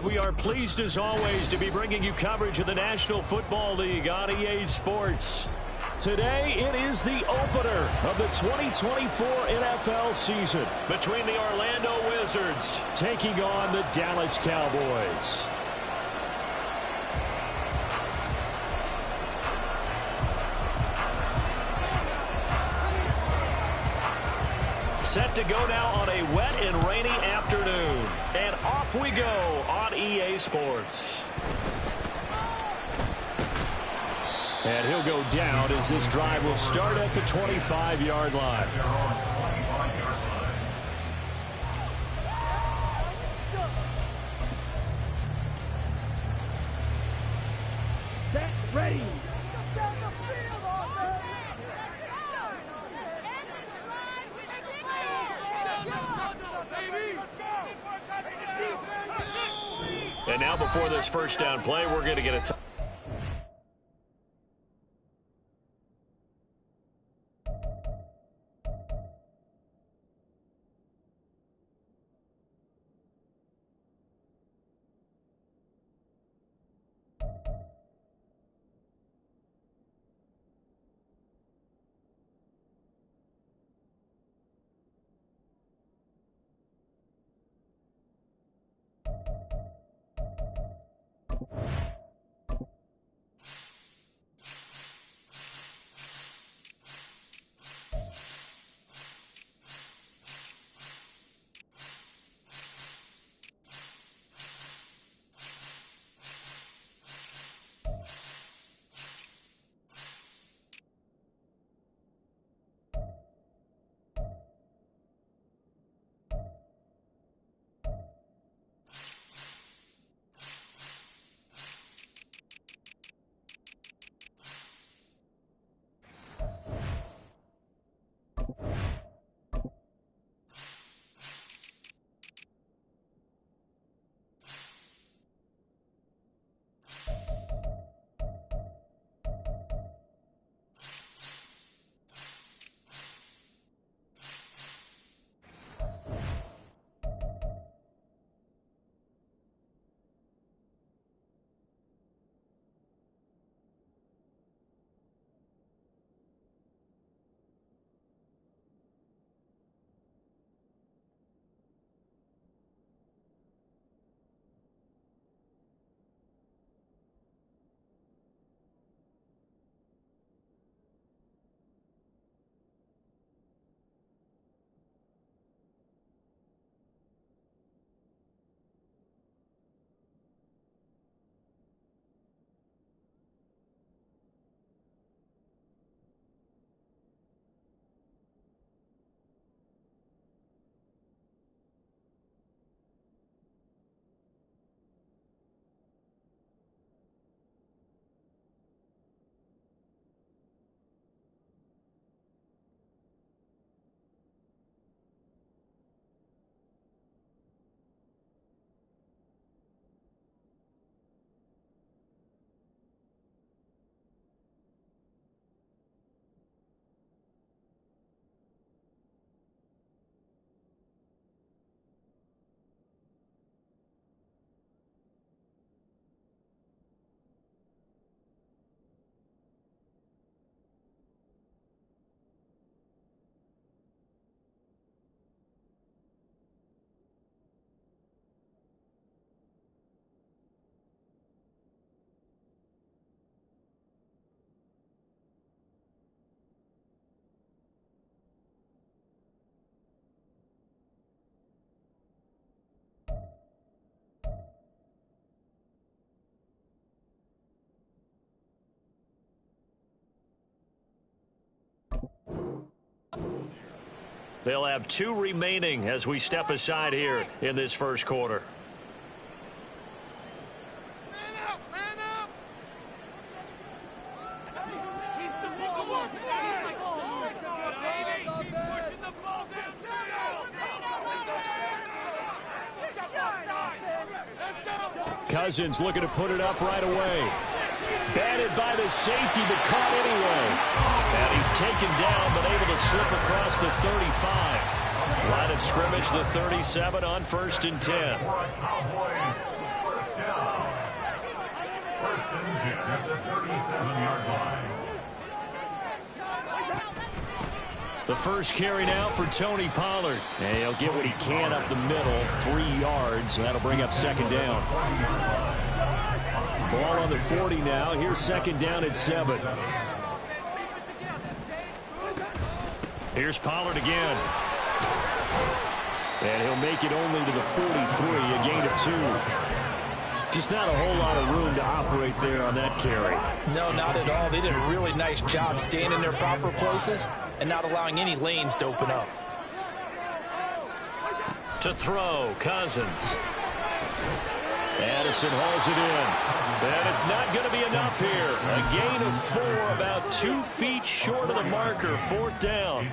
we are pleased as always to be bringing you coverage of the National Football League on EA Sports. Today, it is the opener of the 2024 NFL season between the Orlando Wizards taking on the Dallas Cowboys. Set to go now on a wet and rainy afternoon. And off we go on EA Sports. And he'll go down as this drive will start at the 25-yard line. Set, ready. And now before this first down play, we're going to get a They'll have 2 remaining as we step aside here in this first quarter. Man up, man up. Keep the ball on. Pushing the ball down. Cousins looking to put it up right away. Batted by the safety, but caught anyway. And he's taken down, but able to slip across the 35. Line of scrimmage, the 37 on 1st and 10. down. First and 10 at the 37-yard line. The first carry now for Tony Pollard. And he'll get what he can up the middle, 3 yards. And that'll bring up second down. Ball on the 40 now. Here's second down at 7. Here's Pollard again. And he'll make it only to the 43, a gain of 2. Just not a whole lot of room to operate there on that carry. No, not at all. They did a really nice job staying in their proper places and not allowing any lanes to open up. To throw, Cousins. Addison hauls it in. And it's not going to be enough here. A gain of 4, about 2 feet short of the marker. 4th down.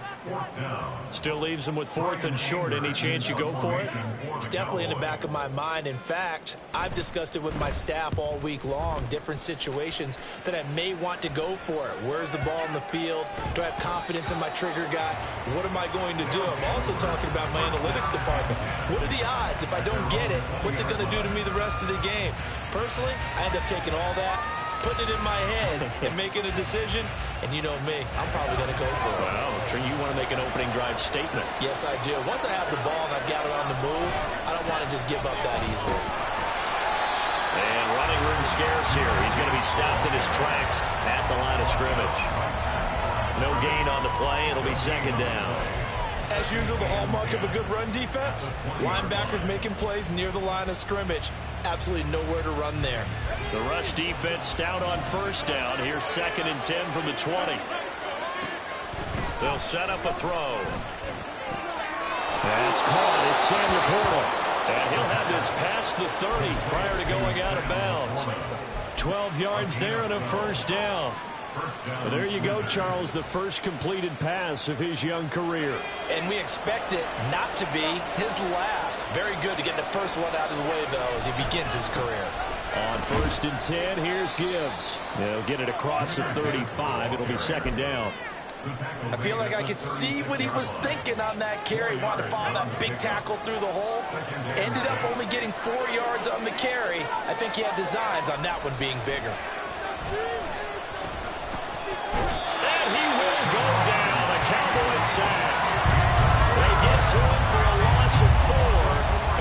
Still leaves him with 4th and short. Any chance you go for it? It's definitely in the back of my mind. In fact, I've discussed it with my staff all week long, different situations that I may want to go for it. Where's the ball in the field? Do I have confidence in my trigger guy? What am I going to do? I'm also talking about my analytics department. What are the odds? If I don't get it, what's it going to do to me the rest of the game? Personally, I end up taking all that, putting it in my head, and making a decision. And you know me, I'm probably going to go for it. Well, you want to make an opening drive statement. Yes, I do. Once I have the ball and I've got it on the move, I don't want to just give up that easily. And running room scarce here. He's going to be stopped in his tracks at the line of scrimmage. No gain on the play. It'll be second down. As usual, the hallmark of a good run defense, linebackers making plays near the line of scrimmage. Absolutely nowhere to run there. The rush defense stout on first down. Here's second and 10 from the 20. They'll set up a throw. That's caught. It's Sam Laporta. And he'll have this past the 30 prior to going out of bounds. 12 yards there and a first down. Well, there you go, Charles, the first completed pass of his young career. And we expect it not to be his last. Very good to get the first one out of the way, though, as he begins his career. On first and 10, here's Gibbs. They'll get it across the 35. It'll be second down. I feel like I could see what he was thinking on that carry. Wanted to follow that big tackle through the hole. Ended up only getting 4 yards on the carry. I think he had designs on that one being bigger. And he will go down. A Cowboy sack. They get to him for a loss of 4.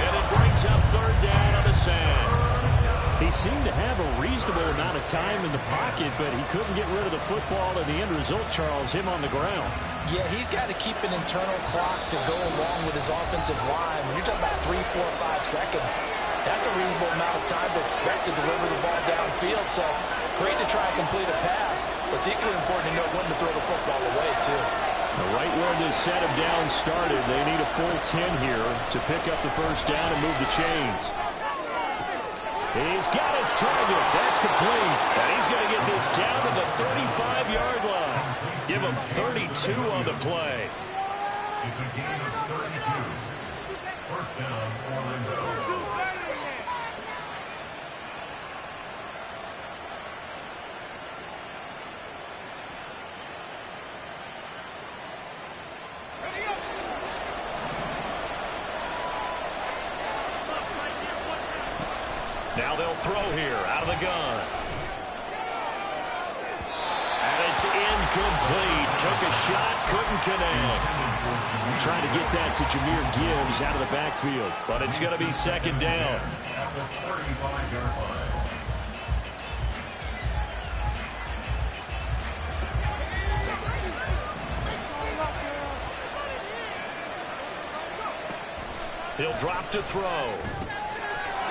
And it brings up third down on the sack. He seemed to have a reasonable amount of time in the pocket, but he couldn't get rid of the football, and the end result, Charles, him on the ground. Yeah, he's got to keep an internal clock to go along with his offensive line. When you're talking about 3, 4, 5 seconds, that's a reasonable amount of time to expect to deliver the ball downfield. So great to try and complete a pass, but it's equally important to know when to throw the football away, too. Right where this set of downs started, they need a full 10 here to pick up the first down and move the chains. He's got his target. That's complete. And he's going to get this down to the 35-yard line. Give him 32 on the play. It's a gain of 32. First down, Orlando. Now they'll throw here out of the gun. And it's incomplete. Took a shot, couldn't connect. Trying to get that to Jahmyr Gibbs out of the backfield. But it's going to be second down. At the 35-yard line. He'll drop to throw.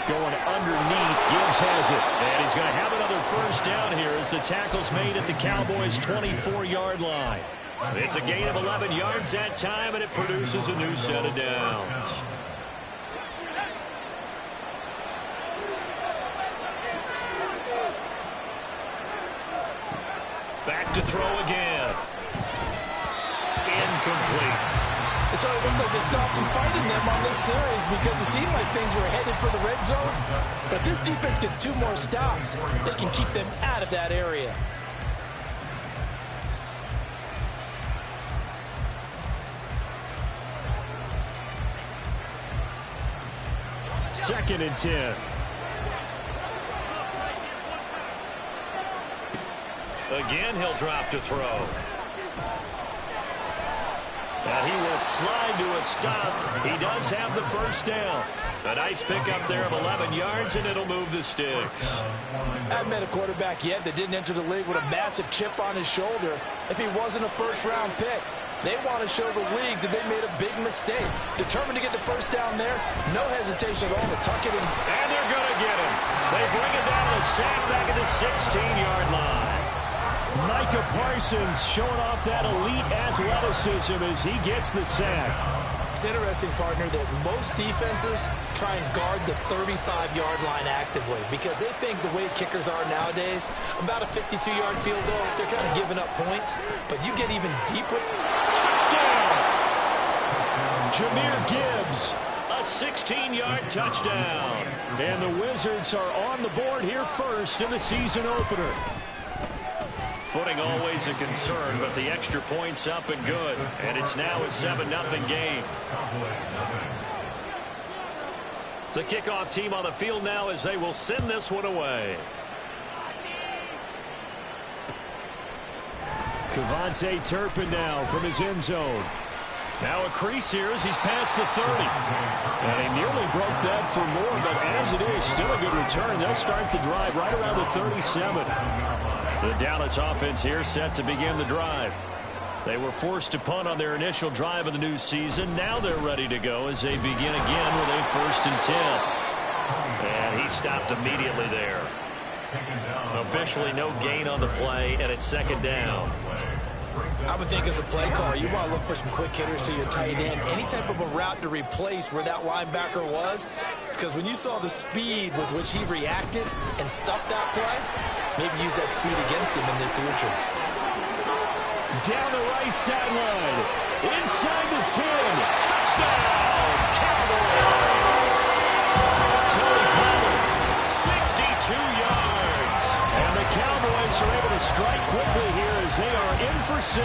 Going underneath, Gibbs has it. And he's going to have another first down here as the tackle's made at the Cowboys' 24-yard line. It's a gain of 11 yards that time, and it produces a new set of downs. Back to throw again. Incomplete. So it looks like they stopped some fight in them on this series because it seemed like things were headed for the red zone. But if this defense gets 2 more stops, they can keep them out of that area. Second and 10. Again, he'll drop to throw. And he will slide to a stop. He does have the first down. A nice pickup there of 11 yards, and it'll move the sticks. I haven't met a quarterback yet that didn't enter the league with a massive chip on his shoulder if he wasn't a first-round pick. They want to show the league that they made a big mistake. Determined to get the first down there, no hesitation at all to tuck it in. And they're going to get him. They bring it down to the sack back at the 16-yard line. Micah Parsons showing off that elite athleticism as he gets the sack. It's interesting, partner, that most defenses try and guard the 35-yard line actively because they think the way kickers are nowadays, about a 52-yard field goal, they're kind of giving up points. But you get even deeper. Touchdown! Jahmyr Gibbs, a 16-yard touchdown. And the Wizards are on the board here first in the season opener. Footing always a concern, but the extra point's up and good. And it's now a 7-0 game. The kickoff team on the field now as they will send this one away. Kevontae Turpin now from his end zone. Now a crease here as he's past the 30. And he nearly broke that for more, but as it is, still a good return. They'll start the drive right around the 37. The Dallas offense here set to begin the drive. They were forced to punt on their initial drive of the new season. Now they're ready to go as they begin again with a 1st and 10. And he stopped immediately there. Officially no gain on the play, and it's 2nd down. I would think as a play caller, you want to look for some quick hitters to your tight end. Any type of a route to replace where that linebacker was. Because when you saw the speed with which he reacted and stopped that play, maybe use that speed against him in the future. Down the right sideline. Inside the 10. Touchdown, Cowboys. Tony Pollard, 62 yards. And the Cowboys are able to strike quickly here as they are in for 6.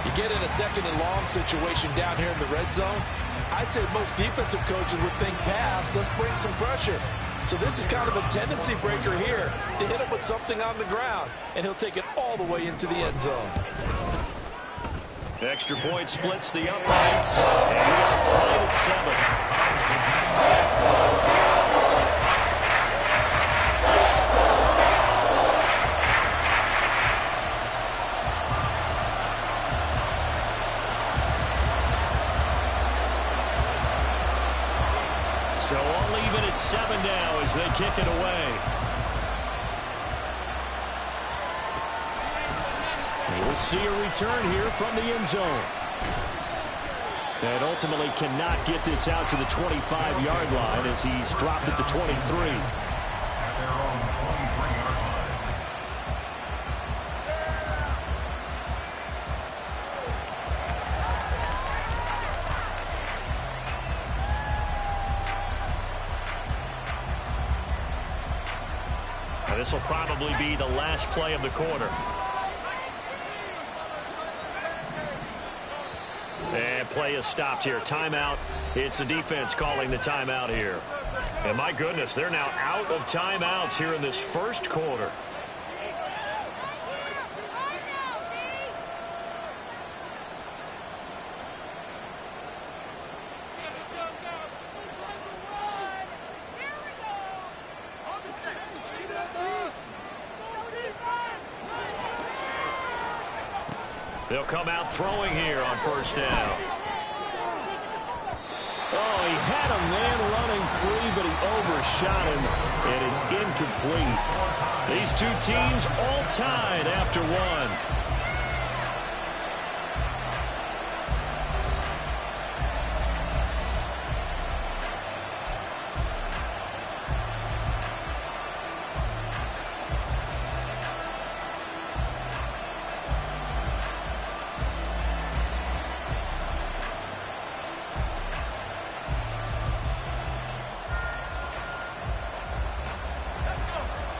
You get in a 2nd and long situation down here in the red zone, I'd say most defensive coaches would think pass, let's bring some pressure. So this is kind of a tendency breaker here to hit him with something on the ground, and he'll take it all the way into the end zone. Extra point splits the uprights, and we are tied at 7. So all even at 7 now as they kick it away. We'll see a return here from the end zone. And ultimately cannot get this out to the 25-yard line as he's dropped at the 23. This will probably be the last play of the quarter. And play is stopped here. Timeout. It's the defense calling the timeout here. And my goodness, they're now out of timeouts here in this first quarter. They'll come out throwing here on 1st down. Oh, he had a man running free, but he overshot him, and it's incomplete. These two teams all tied after 1.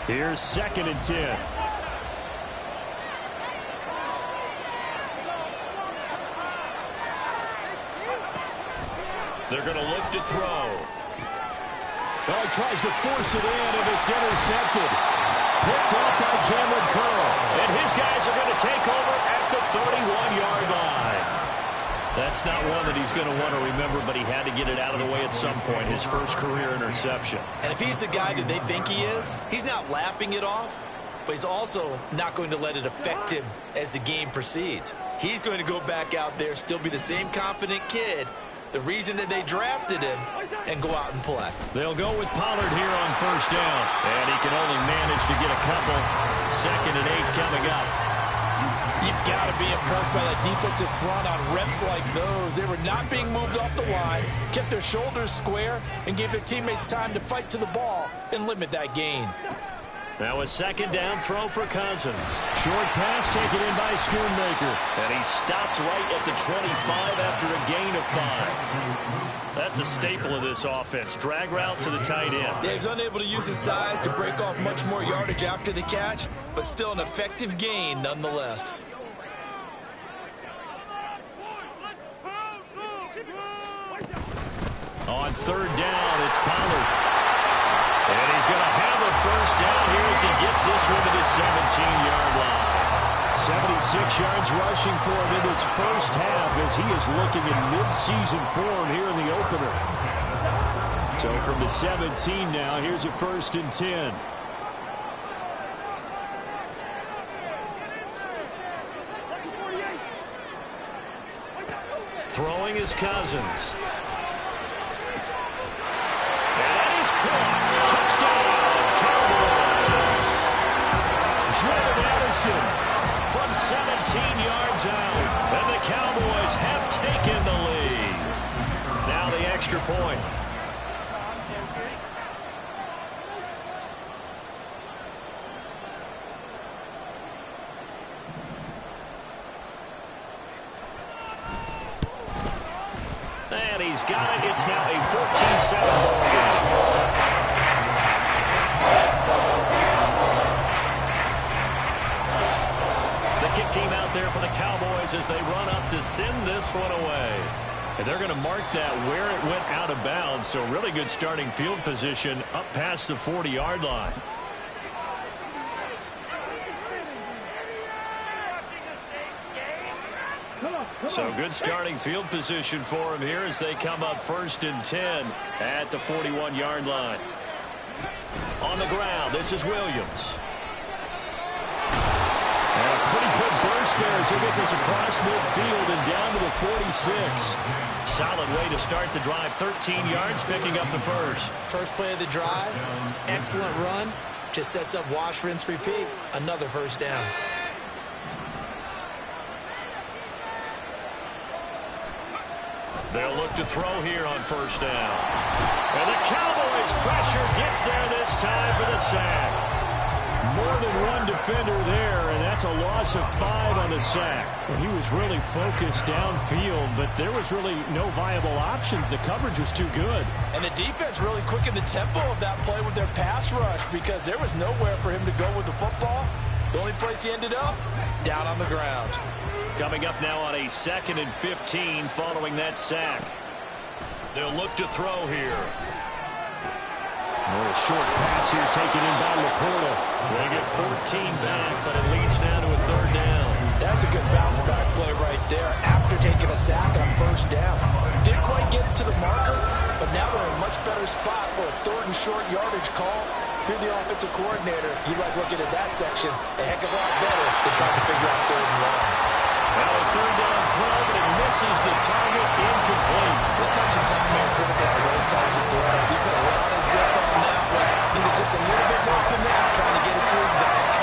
Here's 2nd and 10. They're going to look to throw. Well, he tries to force it in, and it's intercepted. Picked off by Cameron Curl. that he's going to want to remember, but he had to get it out of the way at some point, his first career interception. And if he's the guy that they think he is, he's not laughing it off, but he's also not going to let it affect him as the game proceeds. He's going to go back out there, still be the same confident kid, the reason that they drafted him, and go out and play. They'll go with Pollard here on first down, and he can only manage to get a couple. 2nd and 8 coming up. You've got to be impressed by that defensive front on reps like those. They were not being moved off the line, kept their shoulders square, and gave their teammates time to fight to the ball and limit that gain. Now a 2nd down throw for Cousins. Short pass taken in by Schoonmaker. And he stopped right at the 25 after a gain of 5. That's a staple of this offense. Drag route to the tight end. Yeah, he was unable to use his size to break off much more yardage after the catch, but still an effective gain nonetheless. On 3rd down, it's Pollard. And he's going to have a first down here as he gets this one to the 17-yard line. 76 yards rushing for him in his first half as he is looking in mid-season form here in the opener. So from the 17 now, here's a 1st and 10. Throwing is Cousins. And that is caught. Touchdown, Cowboys. Jordan Addison from 17 yards out. And the Cowboys have taken the lead. Now the extra point. And he's got it. It's now a 14-7 ball game. Kick team out there for the Cowboys as they run up to send this one away. And they're going to mark that where it went out of bounds. So really good starting field position up past the 40-yard line. So good starting field position for him here as they come up 1st and 10 at the 41-yard line. On the ground, this is Williams. And a pretty good burst there as they get this across midfield and down to the 46. Solid way to start the drive. 13 yards, picking up the first. First play of the drive, excellent run. Just sets up wash, rinse, repeat. Another first down. They'll look to throw here on first down. And the Cowboys pressure gets there this time for the sack. More than one defender there, and that's a loss of 5 on the sack. And he was really focused downfield, but there was really no viable options. The coverage was too good. And the defense really quickened the tempo of that play with their pass rush because there was nowhere for him to go with the football. The only place he ended up, down on the ground. Coming up now on a 2nd and 15 following that sack. They'll look to throw here. A short pass here taken in by Laporta. They get 14 back, but it leads now to a 3rd down. That's a good bounce back play right there after taking a sack on first down. Didn't quite get it to the marker, but now they're in a much better spot for a 3rd and short yardage call. If you're the offensive coordinator, you like looking at that section a heck of a lot better than trying to figure out 3rd and long. Well, a 3rd down throw, but it misses the target, incomplete. The touch and time are critical for those types of throws. He put a lot of zip on that one. Needed just a little bit more finesse trying to get it to his back.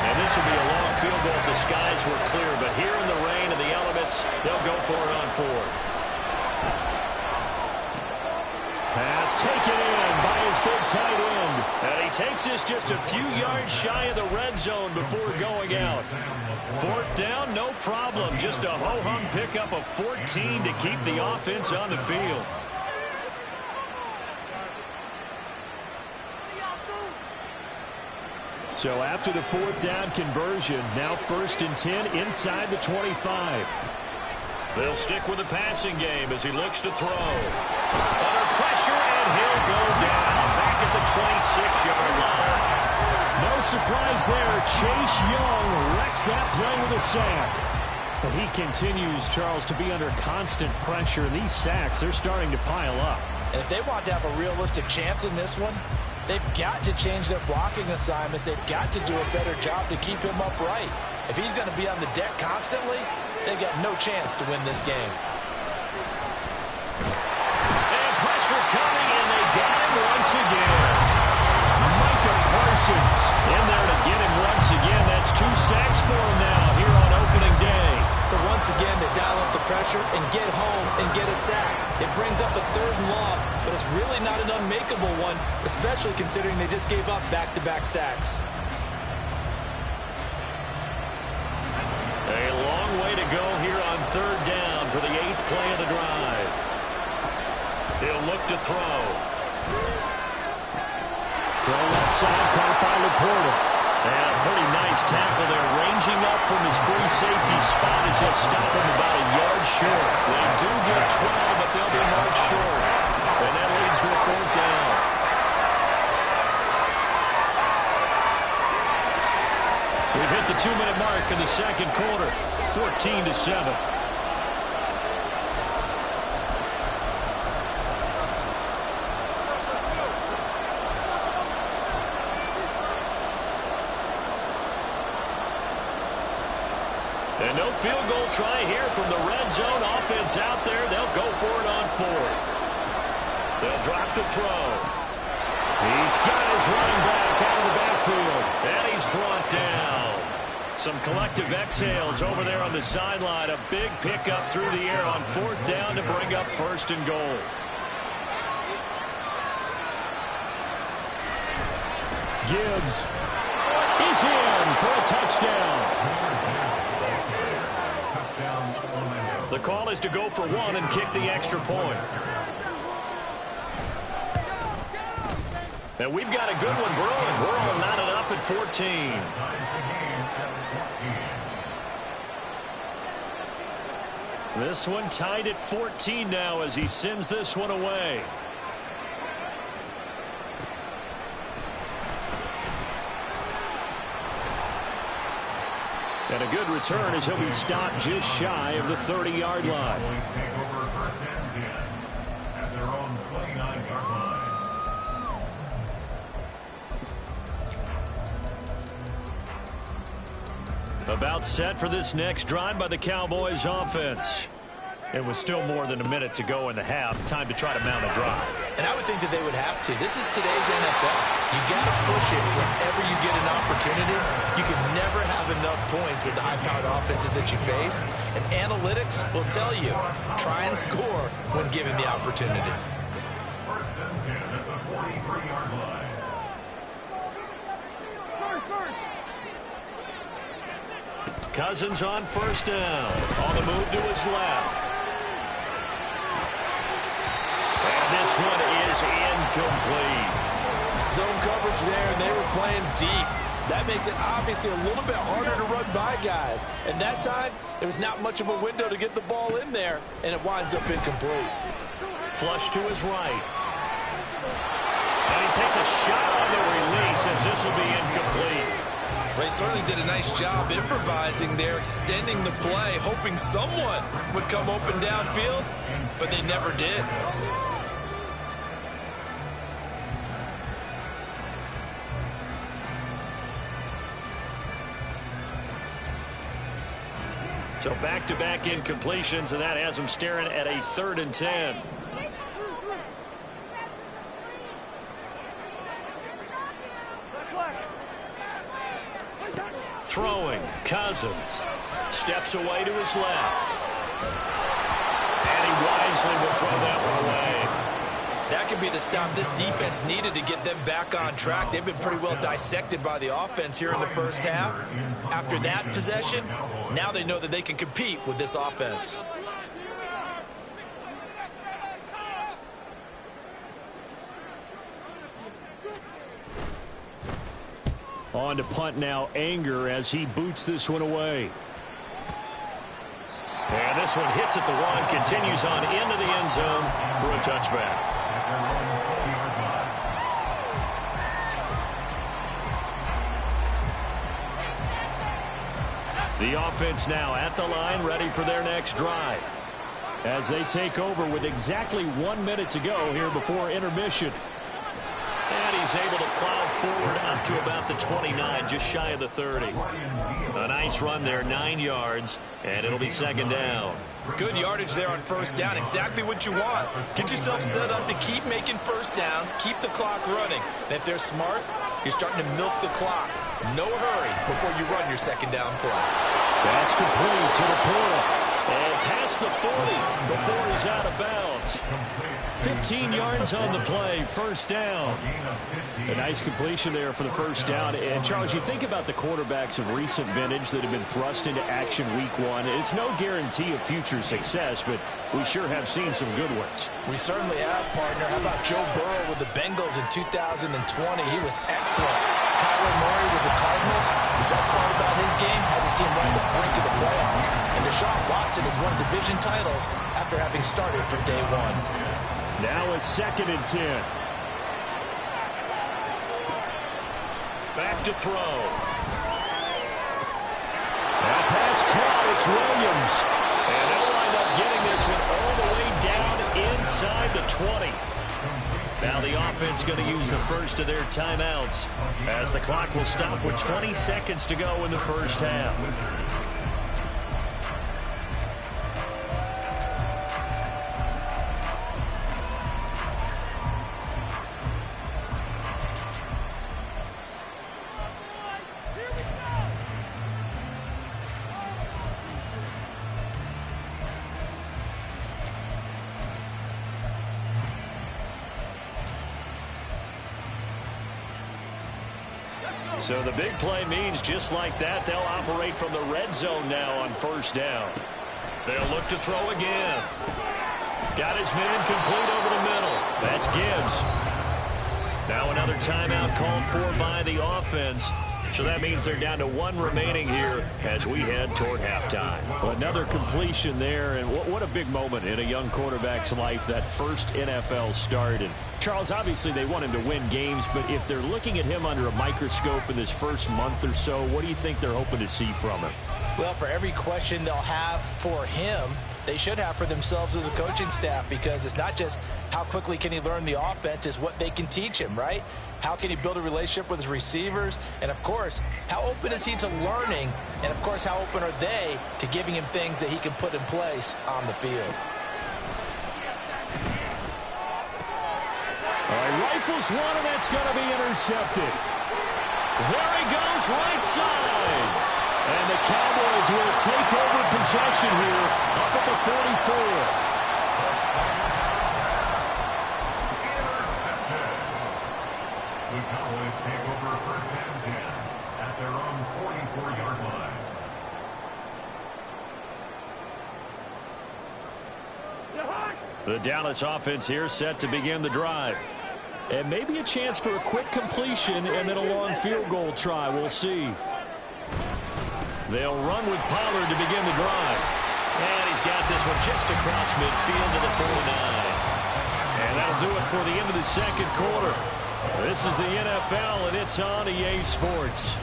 And this will be a long field goal if the skies were clear, but here in the rain and the elements, they'll go for it on 4th. Pass taken in by his big tight end. And he takes this just a few yards shy of the red zone before going out. 4th down, no problem. Just a ho-hum pickup of 14 to keep the offense on the field. So after the 4th down conversion, now 1st and 10 inside the 25. They'll stick with the passing game as he looks to throw. Under pressure, and he'll go down back at the 26-yard line. No surprise there. Chase Young wrecks that play with a sack. But he continues, Charles, to be under constant pressure. These sacks, they're starting to pile up. And if they want to have a realistic chance in this one, they've got to change their blocking assignments. They've got to do a better job to keep him upright. If he's going to be on the deck constantly, they've got no chance to win this game. And pressure coming, and they got him once again. Parsons in there to get him once again. That's 2 sacks for him now here on opening day. So once again, they dial up the pressure and get home and get a sack. It brings up a 3rd and long, but it's really not an unmakeable one, especially considering they just gave up back-to-back sacks. A long way to go here on 3rd down for the 8th play of the drive. He'll look to throw. Throw left side, caught by Laporta. And a pretty nice tackle there, ranging up from his free safety spot as he'll stop him about a yard short. They do get 12, but they'll be marked short. And that leads to a 4th down. We've hit the 2-minute mark in the 2nd quarter, 14-7. And no field goal try here from the red zone. Offense out there. They'll go for it on 4th. They'll drop to throw. He's got his running back out of the backfield. And he's brought down. Some collective exhales over there on the sideline. A big pickup through the air on 4th down to bring up 1st and goal. Gibbs is in for a touchdown. The call is to go for 1 and kick the extra point. And we've got a good one brewing. We're all knotted up at 14. This one tied at 14 now as he sends this one away. And a good return as he'll be stopped just shy of the 30-yard line. Take over 1st and 10 at their own 29-yard line. About set for this next drive by the Cowboys offense. It was still more than a minute to go in the half. Time to try to mount a drive. And I would think that they would have to. This is today's NFL. You got to push it whenever you get an opportunity. You can never have enough points with the high-powered offenses that you face. And analytics will tell you, try and score when given the opportunity. 1st and 10 at the 43-yard line. Cousins on 1st down. On the move to his left. And this one is incomplete. Zone coverage there, and they were playing deep. That makes it obviously a little bit harder to run by guys. And that time, there was not much of a window to get the ball in there, and it winds up incomplete. Flush to his right. And he takes a shot on the release as this will be incomplete. They certainly did a nice job improvising there, extending the play, hoping someone would come open downfield, but they never did. So back-to-back incompletions, and that has them staring at a 3rd and 10. Throwing, Cousins steps away to his left. And he wisely will throw that one away. That could be the stop this defense needed to get them back on track. They've been pretty well dissected by the offense here in the 1st half. After that possession, now they know that they can compete with this offense. On to punt now, Anger, as he boots this one away. And this one hits at the 1, continues on into the end zone for a touchback. The offense now at the line, ready for their next drive. As they take over with exactly 1 minute to go here before intermission. And he's able to plow forward up to about the 29, just shy of the 30. A nice run there, 9 yards, and it'll be second down. Good yardage there on first down, exactly what you want. Get yourself set up to keep making first downs, keep the clock running. And if they're smart, you're starting to milk the clock. No hurry before you run your second down play. That's complete to the Porter. And past the 40 before he's out of bounds. 15 yards on the play, first down. A nice completion there for the first down. And, Charles, you think about the quarterbacks of recent vintage that have been thrust into action week 1. It's no guarantee of future success, but we sure have seen some good ones. We certainly have, partner. How about Joe Burrow with the Bengals in 2020? He was excellent. Kyler Murray with the Cardinals. The best part about his game has his team right on the brink of the playoffs. And Deshaun Watson has won division titles after having started from day 1. Now a 2nd and 10. Back to throw. That pass caught. It's Williams. And they'll wind up getting this one all the way down inside the 20. Now the offense going to use the first of their timeouts as the clock will stop with 20 seconds to go in the first half. So the big play means just like that, they'll operate from the red zone now on first down. They'll look to throw again. Got his man complete over the middle. That's Gibbs. Now another timeout called for by the offense. So that means they're down to 1 remaining here as we head toward halftime. Well, another completion there, and what a big moment in a young quarterback's life, that first NFL start. And Charles, obviously they want him to win games, but if they're looking at him under a microscope in this first month or so, what do you think they're hoping to see from him? Well, for every question they'll have for him, they should have for themselves as a coaching staff, because it's not just how quickly can he learn the offense, it's what they can teach him, right? How can he build a relationship with his receivers? And, of course, how open is he to learning? And, of course, how open are they to giving him things that he can put in place on the field? All right, rifles one, and that's going to be intercepted. There he goes, right side. And the Cowboys will take over possession here up at the 44. The Cowboys take over first and 10 at their own 44-yard line. The Dallas offense here set to begin the drive. And maybe a chance for a quick completion and then a long field goal try. We'll see. They'll run with Pollard to begin the drive. And he's got this one just across midfield to the 49. And that'll do it for the end of the second quarter. This is the NFL, and it's on EA Sports.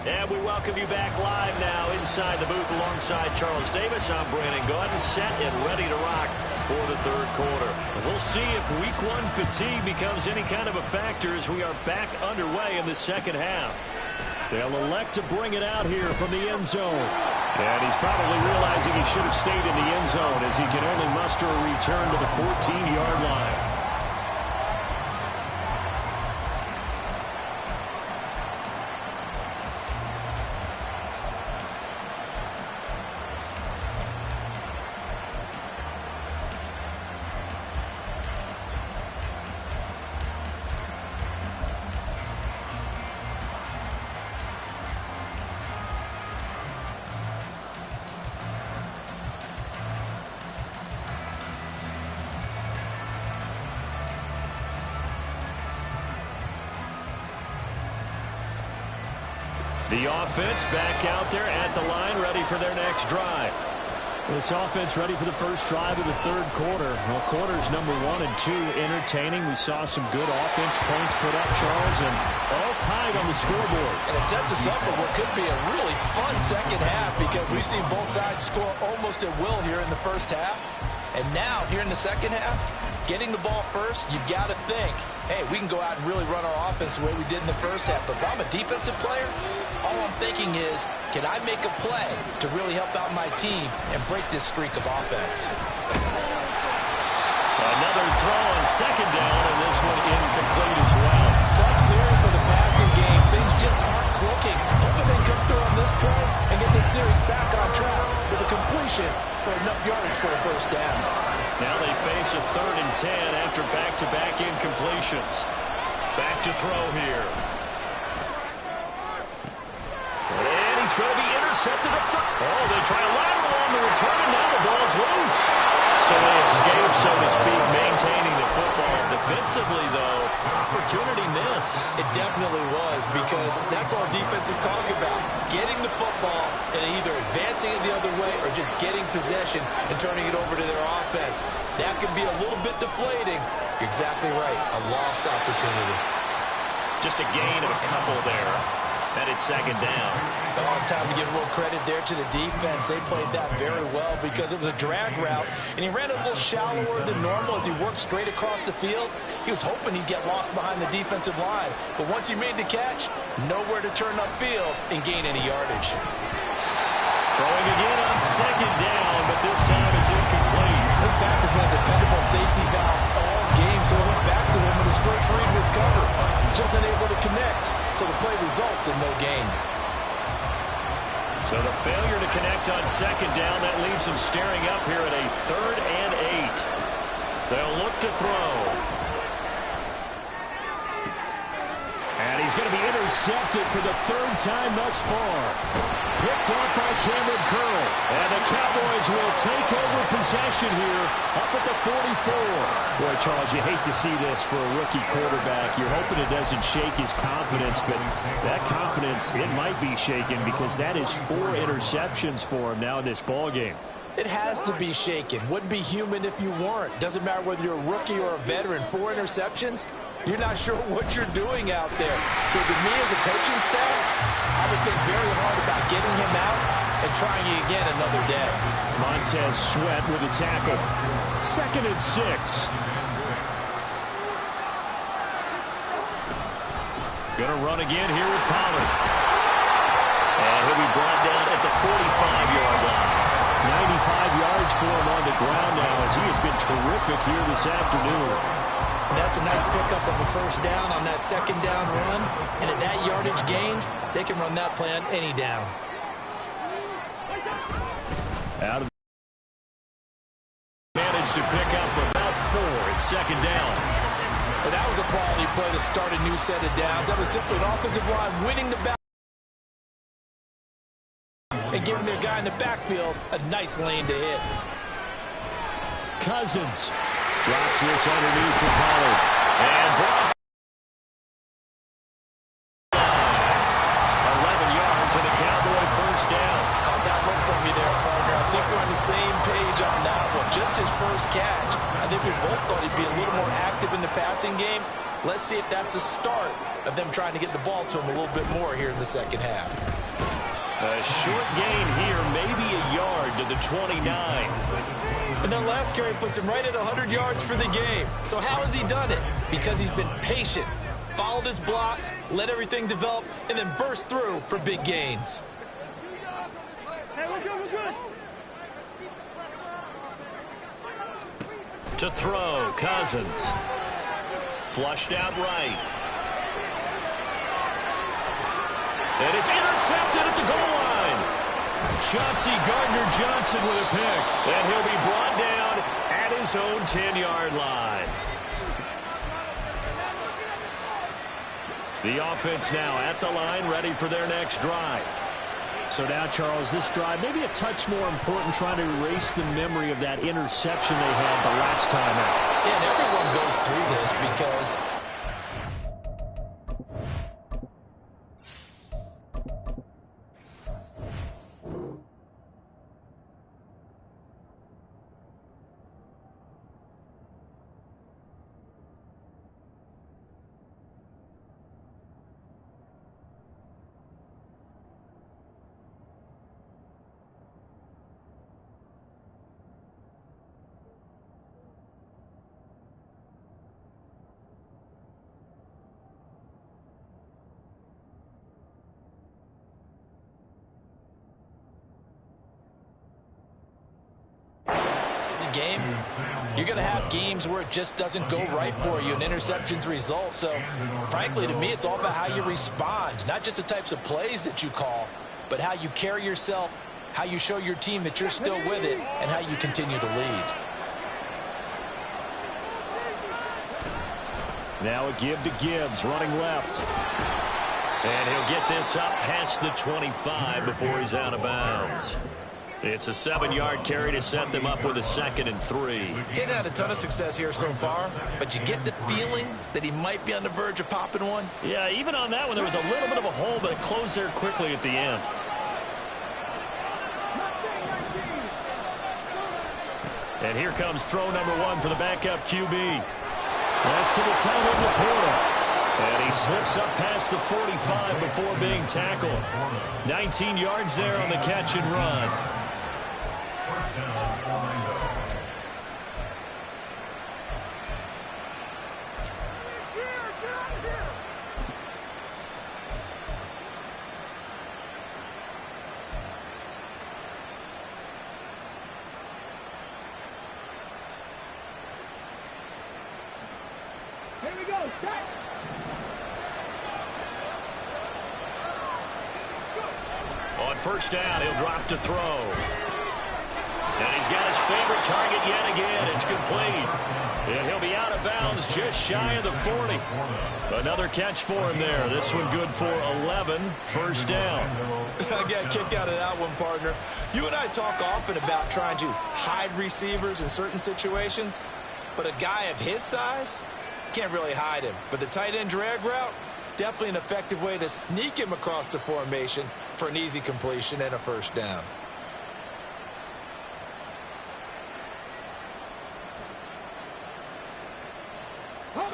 And we welcome you back live now inside the booth alongside Charles Davis. I'm Brandon Gordon, set and ready to rock for the third quarter. And we'll see if week 1 fatigue becomes any kind of a factor as we are back underway in the second half. They'll elect to bring it out here from the end zone. And he's probably realizing he should have stayed in the end zone as he can only muster a return to the 14-yard line. The offense back out there at the line, ready for their next drive. This offense ready for the first drive of the third quarter. Well, quarters number 1 and 2 entertaining. We saw some good offense points put up, Charles, and all tied on the scoreboard. And it sets us up for what could be a really fun second half because we've seen both sides score almost at will here in the first half. And now, here in the second half, getting the ball first, you've got to think, hey, we can go out and really run our offense the way we did in the first half. But if I'm a defensive player, all I'm thinking is, can I make a play to really help out my team and break this streak of offense? Another throw on second down, and this one incomplete as well. Tough series for the passing game. Things just aren't clicking. Hoping they come through on this play and get this series back on track with a completion for enough yardage for a first down. Now they face a 3rd and 10 after back-to-back incompletions. Back to throw here. And he's going to be intercepted up front. Oh, they try a lateral on the return, and now the ball's loose. So they escape, so to speak, maintaining the football. Defensively, though, opportunity miss. It definitely was, because that's all defenses talk about. Getting the football and either advancing it the other way or just getting possession and turning it over to their offense. That can be a little bit deflating. You're exactly right. A lost opportunity. Just a gain of a couple there. And it's second down. Oh, it's time to give a little credit there to the defense. They played that very well because it was a drag route, and he ran a little shallower than normal as he worked straight across the field. He was hoping he'd get lost behind the defensive line, but once he made the catch, nowhere to turn upfield and gain any yardage. Throwing again on second down, but this time it's incomplete. This back has been a dependable safety valve all game, so it went back to him when his first read was covered. Just unable to connect, so the play results in no gain. So the failure to connect on second down, that leaves him staring up here at a 3rd and 8. They'll look to throw. And he's going to be intercepted for the 3rd time thus far. Picked off by Cameron Curl. And the Cowboys will take over possession here up at the 44. Boy, Charles, you hate to see this for a rookie quarterback. You're hoping it doesn't shake his confidence, but that confidence, it might be shaken because that is 4 interceptions for him now in this ballgame. It has to be shaken. Wouldn't be human if you weren't. Doesn't matter whether you're a rookie or a veteran. 4 interceptions, you're not sure what you're doing out there. So to me as a coaching staff, I would think very hard about getting him out and trying it again another day. Montez Sweat with a tackle. 2nd and 6. Gonna run again here with Pollard. And he'll be brought down at the 45-yard line. 95 yards for him on the ground now as he has been terrific here this afternoon. And that's a nice pickup of a first down on that second down run. And at that yardage gained, they can run that play on any down. Out of managed to pick up about 4. It's second down. And that was a quality play to start a new set of downs. That was simply an offensive line winning the battle and giving their guy in the backfield a nice lane to hit. Cousins drops this underneath for Pollard. And brought 11 yards and a Cowboy first down. Caught that look from you there, partner. I think we're on the same page on that one. Just his first catch. I think we both thought he'd be a little more active in the passing game. Let's see if that's the start of them trying to get the ball to him a little bit more here in the second half. A short gain here, maybe a yard to the 29. And that last carry puts him right at 100 yards for the game. So how has he done it? Because he's been patient, followed his blocks, let everything develop, and then burst through for big gains. Hey, we're good. To throw, Cousins. Flushed out right. And it's intercepted at the goal line. Chauncey Gardner-Johnson with a pick. And he'll be brought down at his own 10-yard line. The offense now at the line, ready for their next drive. So now, Charles, this drive maybe a touch more important, trying to erase the memory of that interception they had the last time out. Yeah, and everyone goes through this because game, you're going to have games where it just doesn't go right for you and interceptions result. So, frankly, to me, it's all about how you respond, not just the types of plays that you call, but how you carry yourself, how you show your team that you're still with it, and how you continue to lead. Now a give to Gibbs, running left. And he'll get this up past the 25 before he's out of bounds. It's a 7-yard carry to set them up with a 2nd and 3. Getting had a ton of success here so far, but you get the feeling that he might be on the verge of popping one. Yeah, even on that one, there was a little bit of a hole, but it closed there quickly at the end. And here comes throw number 1 for the backup QB. That's to the tight end Laporta. And he slips up past the 45 before being tackled. 19 yards there on the catch and run. Here we go. Set. On first down, he'll drop to throw. And he's got his favorite target yet again. It's complete. And he'll be out of bounds just shy of the 40. Another catch for him there. This one good for 11. First down. I got a kick out of that one, partner. You and I talk often about trying to hide receivers in certain situations, but a guy of his size can't really hide him. But the tight end drag route, definitely an effective way to sneak him across the formation for an easy completion and a first down.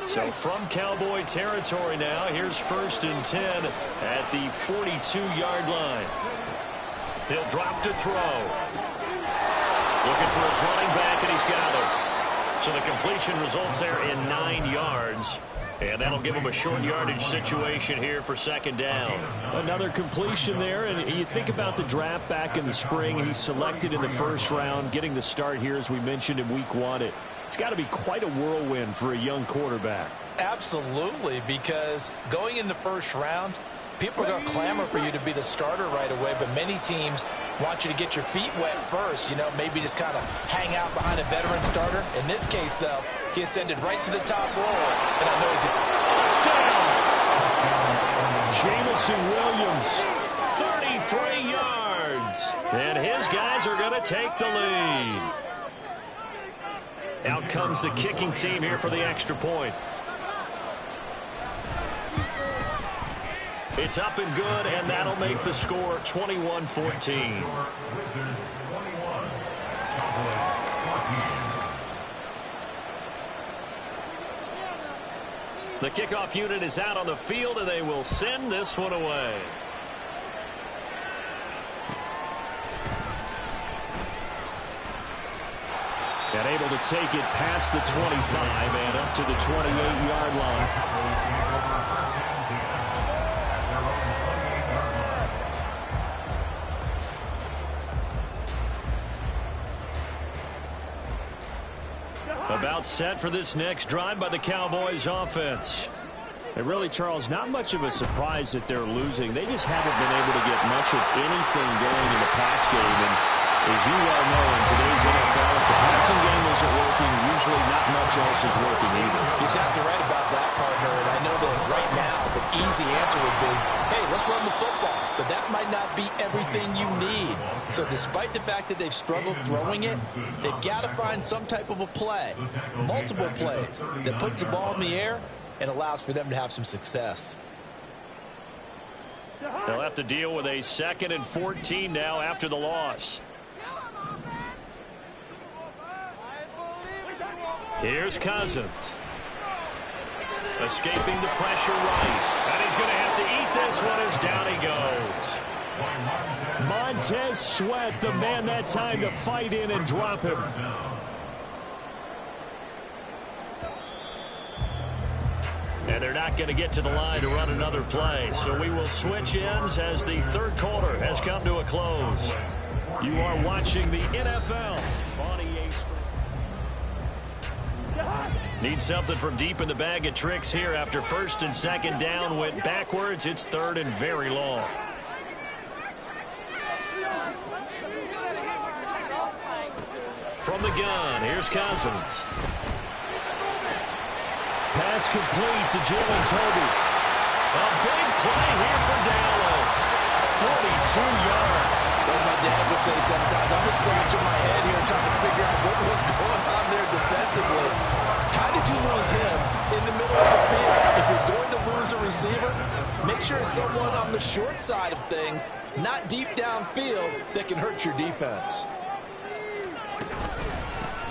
So from Cowboy territory now, here's 1st and 10 at the 42-yard line. He'll drop to throw. Looking for his running back, and he's got him. So the completion results there in 9 yards. And that'll give him a short yardage situation here for 2nd down. Another completion there, and you think about the draft back in the spring. He's selected in the 1st round, getting the start here, as we mentioned in week 1. It's got to be quite a whirlwind for a young quarterback. Absolutely, because going in the 1st round, people are going to clamor for you to be the starter right away, but many teams want you to get your feet wet first, maybe just kind of hang out behind a veteran starter. In this case, though, he ascended right to the top roll, and I know he's a touchdown. Jamison Williams, 33 yards, and his guys are going to take the lead. Out comes the kicking team here for the extra point. It's up and good, and that'll make the score 21-14. The kickoff unit is out on the field, and they will send this one away. And able to take it past the 25 and up to the 28-yard line. About set for this next drive by the Cowboys offense. And really, Charles, not much of a surprise that they're losing. They just haven't been able to get much of anything going in the pass game. And as you well know, in today's NFL, if the passing game isn't working, usually not much else is working either. You're exactly right about that, partner. And I know that right now the easy answer would be, hey, let's run the football. But that might not be everything you need. So despite the fact that they've struggled throwing it, they've got to find some type of a play, multiple plays, that puts the ball in the air and allows for them to have some success. They'll have to deal with a 2nd and 14 now after the loss. Here's Cousins. Escaping the pressure right. And he's going to have to eat this one as down he goes. Montez Sweat, the man that time to fight in and drop him. And they're not going to get to the line to run another play. So we will switch ends as the 3rd quarter has come to a close. You are watching the NFL on EA Sports. Need something from deep in the bag of tricks here after first and second down went backwards. It's third and very long. From the gun, here's Cousins. Pass complete to Jalen Toby. A big play here for Dallas. 42 yards. Like my dad would say sometimes, I'm just scratching my head here trying to figure out what was going on there defensively. How did you lose him in the middle of the field? If you're going to lose a receiver, make sure it's someone on the short side of things, not deep downfield, that can hurt your defense.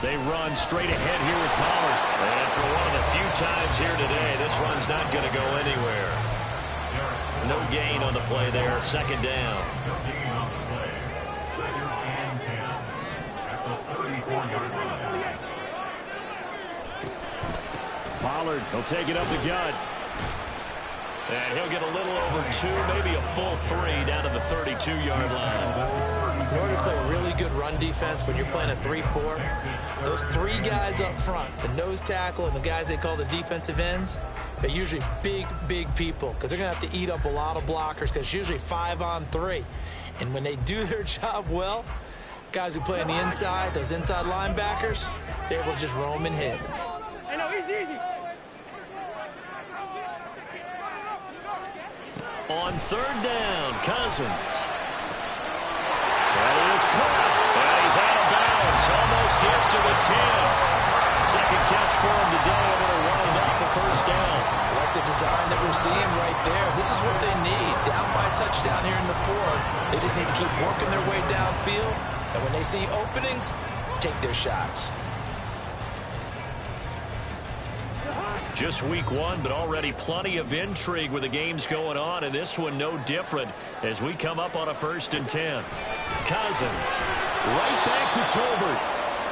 They run straight ahead here with Pollard. And for one of the few times here today, this run's not going to go anywhere. No gain on the play there. Second down. No gain on the play. Second and 10 at the 34-yard line. Pollard, he'll take it up the gut. And he'll get a little over 2, maybe a full 3 down to the 32-yard line. In order to play a really good run defense when you're playing a 3-4, those 3 guys up front, the nose tackle and the guys they call the defensive ends, they're usually big, big people because they're going to have to eat up a lot of blockers because it's usually 5-on-3. And when they do their job well, guys who play on the inside, those inside linebackers, they're able to just roam and hit. Hey, no, easy. On third down, Cousins. That is caught. And he's out of bounds. Almost gets to the 10. Second catch for him today, and it'll wind up a first down. Like the design that we're seeing right there. This is what they need. Down by a touchdown here in the fourth. They just need to keep working their way downfield. And when they see openings, take their shots. Just week 1, but already plenty of intrigue with the games going on, and this one no different as we come up on a first and 10. Cousins right back to Tolbert,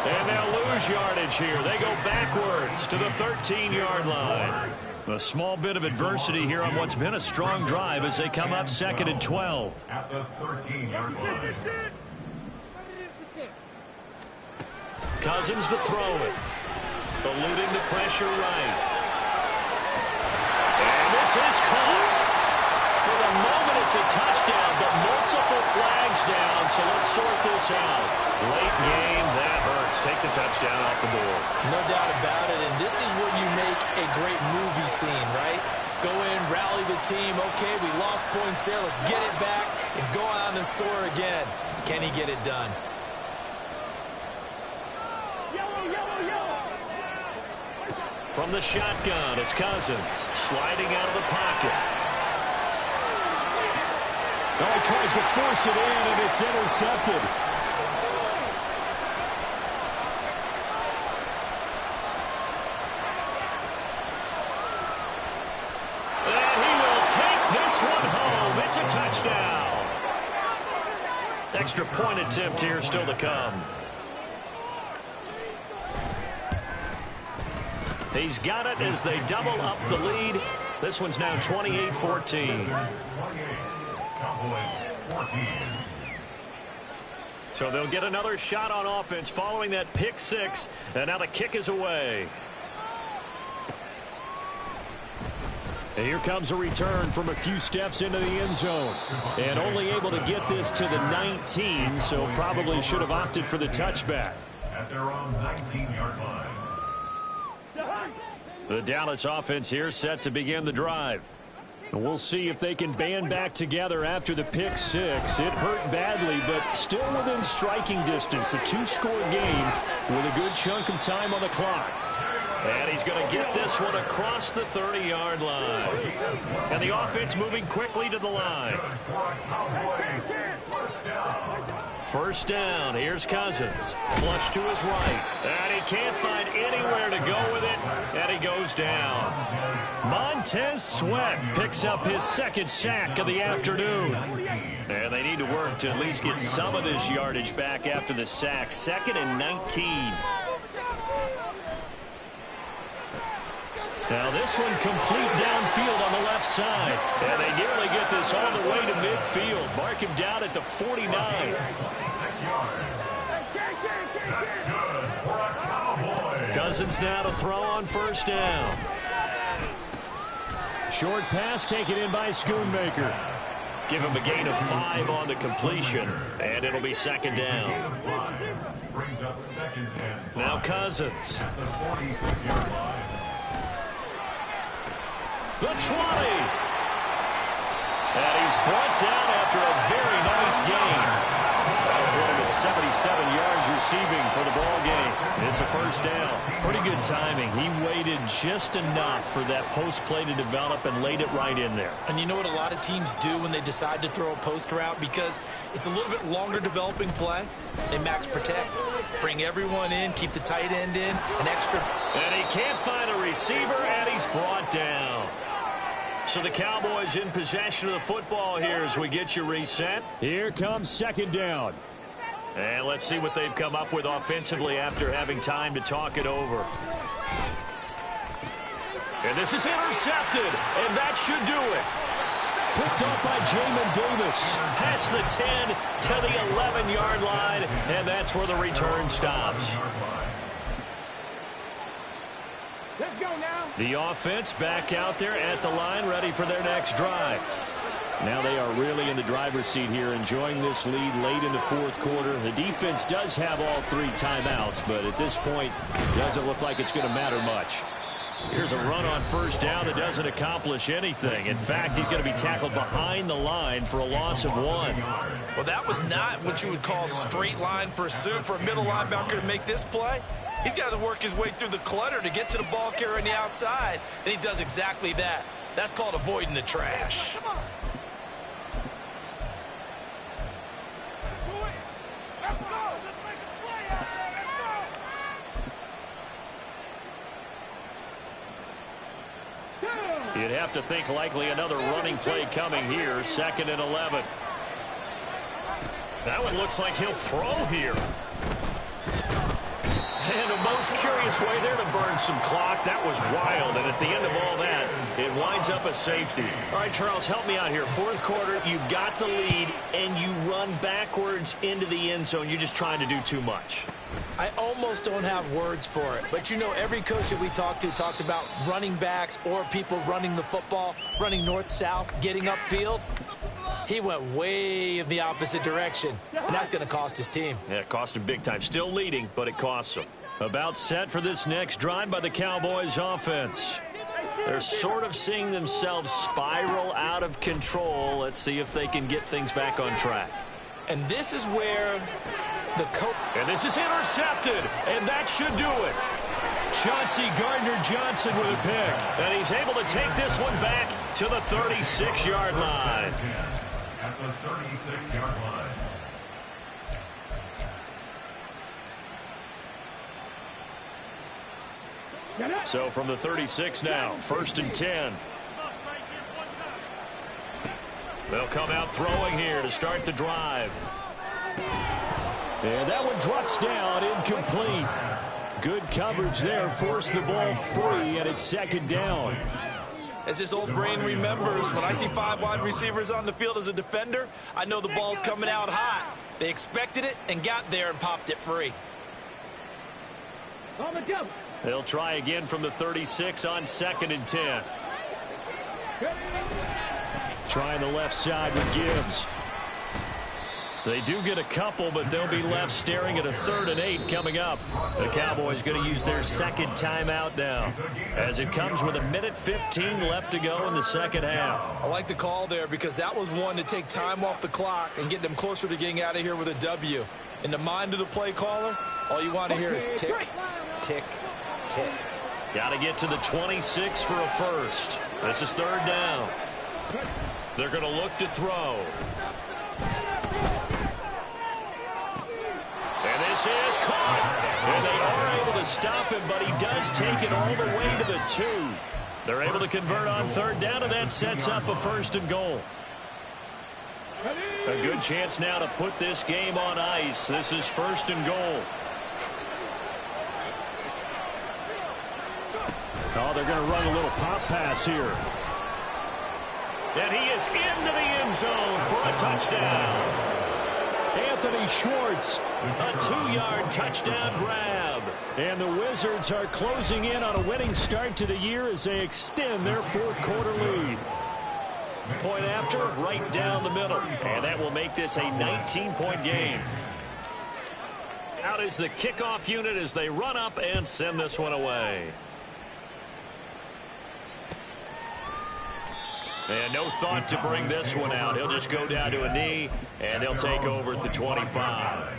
and they'll lose yardage here. They go backwards to the 13-yard line. A small bit of adversity here on what's been a strong drive as they come up second and 12. At the 13-yard line. Cousins to throw it, eluding the pressure right. This is caught. For the moment, it's a touchdown, but multiple flags down, so let's sort this out. Late game, that hurts. Take the touchdown off the board. No doubt about it, and this is where you make a great movie scene, right? Go in, rally the team. Okay, we lost points there. Let's get it back and go out and score again. Can he get it done? From the shotgun, it's Cousins sliding out of the pocket. Oh, he tries to force it in, and it's intercepted. And he will take this one home. It's a touchdown. Extra point attempt here still to come. He's got it as they double up the lead. This one's now 28-14. Cowboys 14. So they'll get another shot on offense following that pick 6. And now the kick is away. And here comes a return from a few steps into the end zone. And only able to get this to the 19, so probably should have opted for the touchback. At their own 19-yard line. The Dallas offense here set to begin the drive. And we'll see if they can band back together after the pick 6. It hurt badly, but still within striking distance. A 2-score game with a good chunk of time on the clock. And he's going to get this one across the 30-yard line. And the offense moving quickly to the line. First down, here's Cousins. Flush to his right. And he can't find anywhere to go with it. And he goes down. Montez Sweat picks up his second sack of the afternoon. And they need to work to at least get some of this yardage back after the sack. 2nd and 19. Now this one complete downfield on the left side. And they nearly get this all the way to midfield. Mark him down at the 49. 26 yards. That's good for a Cowboy. Cousins now to throw on first down. Short pass taken in by Schoonmaker. Give him a gain of 5 on the completion, and it'll be second down. Brings up second and 5. Now Cousins. At the 46-yard line. The 20. And he's brought down after a very nice gain. That'll put him at 77 yards receiving for the ball game. It's a first down. Pretty good timing. He waited just enough for that post play to develop and laid it right in there. And you know what a lot of teams do when they decide to throw a post route? Because it's a little bit longer developing play. They max protect. Bring everyone in, keep the tight end in, an extra. And he can't find a receiver, and he's brought down. So the Cowboys in possession of the football here as we get you reset. Here comes second down. And let's see what they've come up with offensively after having time to talk it over. And this is intercepted, and that should do it. Picked up by Jamin Davis. Past the 10 to the 11-yard line, and that's where the return stops. Let's go now. The offense back out there at the line, ready for their next drive. Now they are really in the driver's seat here, enjoying this lead late in the fourth quarter. The defense does have all 3 timeouts, but at this point, doesn't look like it's going to matter much. Here's a run on first down that doesn't accomplish anything. In fact, he's going to be tackled behind the line for a loss of 1. Well, that was not what you would call straight line pursuit for a middle linebacker to make this play. He's got to work his way through the clutter to get to the ball carrier on the outside, and he does exactly that. That's called avoiding the trash. Let's go. Let's make a play out there. Let's go. You'd have to think likely another running play coming here, 2nd and 11. That one looks like he'll throw here. And a most curious way there to burn some clock. That was wild, and at the end of all that, it winds up a safety. All right, Charles, help me out here. Fourth quarter, you've got the lead, and you run backwards into the end zone. You're just trying to do too much. I almost don't have words for it, but you know every coach that we talk to talks about running backs or people running the football, running north-south, getting upfield. He went way in the opposite direction, and that's going to cost his team. Yeah, it cost him big time. Still leading, but it costs him. About set for this next drive by the Cowboys offense. They're sort of seeing themselves spiral out of control. Let's see if they can get things back on track. And this is where the coach... And this is intercepted, and that should do it. Chauncey Gardner-Johnson with a pick. And he's able to take this one back to the 36-yard line. At the 36-yard line. So from the 36 now, 1st and 10. They'll come out throwing here to start the drive. And that one drops down, incomplete. Good coverage there, forced the ball free, and it's 2nd down. As this old brain remembers, when I see 5 wide receivers on the field as a defender, I know the ball's coming out hot. They expected it and got there and popped it free. On the go. They'll try again from the 36 on 2nd and 10. Trying the left side with Gibbs. They do get a couple, but they'll be left staring at a 3rd and 8 coming up. The Cowboys going to use their 2nd timeout now, as it comes with 1:15 left to go in the 2nd half. I like the call there because that was one to take time off the clock and get them closer to getting out of here with a W. In the mind of the play caller, all you want to hear is tick, tick, tick. Got to get to the 26 for a first. This is 3rd down. They're going to look to throw. And this is caught. And they are able to stop him, but he does take it all the way to the 2. They're able to convert on 3rd down, and that sets up a 1st and goal. A good chance now to put this game on ice. This is 1st and goal. Oh, they're going to run a little pop pass here. And he is into the end zone for a touchdown. Anthony Schwartz, a 2-yard touchdown grab. And the Wizards are closing in on a winning start to the year as they extend their fourth quarter lead. Point after, right down the middle. And that will make this a 19-point game. Out is the kickoff unit as they run up and send this one away. And no thought to bring this one out. He'll just go down to a knee, and he'll take over at the 25.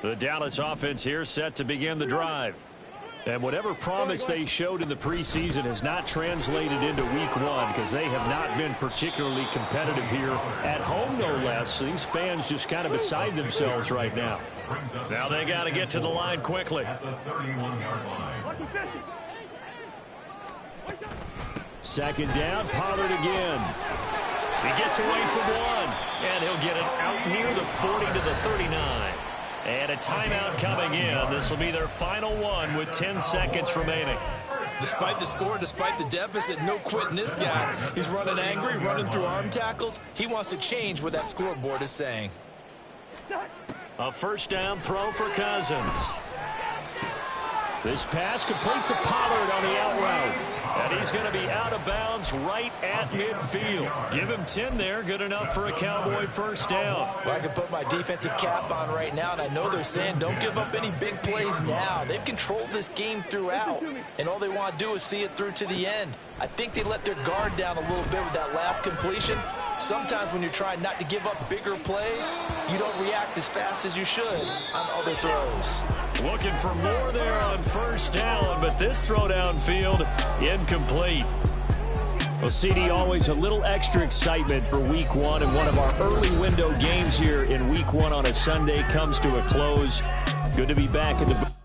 The Dallas offense here set to begin the drive. And whatever promise they showed in the preseason has not translated into week one because they have not been particularly competitive here at home, no less. These fans just kind of beside themselves right now. Now they got to get to the line quickly. Second down, Pollard again. He gets away from one, and he'll get it out near the 40 to the 39. And a timeout coming in. This will be their final one with 10 seconds remaining. Despite the score, despite the deficit, no quitting this guy. He's running angry, running through arm tackles. He wants to change what that scoreboard is saying. A first down throw for Cousins. This pass complete to Pollard on the out route. And he's going to be out of bounds right at midfield. Give him 10 there. Good enough for a Cowboy first down. Well, I can put my defensive cap on right now, and I know they're saying don't give up any big plays now. They've controlled this game throughout, and all they want to do is see it through to the end. I think they let their guard down a little bit with that last completion. Sometimes when you're trying not to give up bigger plays, you don't react as fast as you should on other throws. Looking for more there on first down, but this throw downfield incomplete. Well, CD, always a little extra excitement for week one, and one of our early window games here in week one on a Sunday comes to a close. Good to be back in the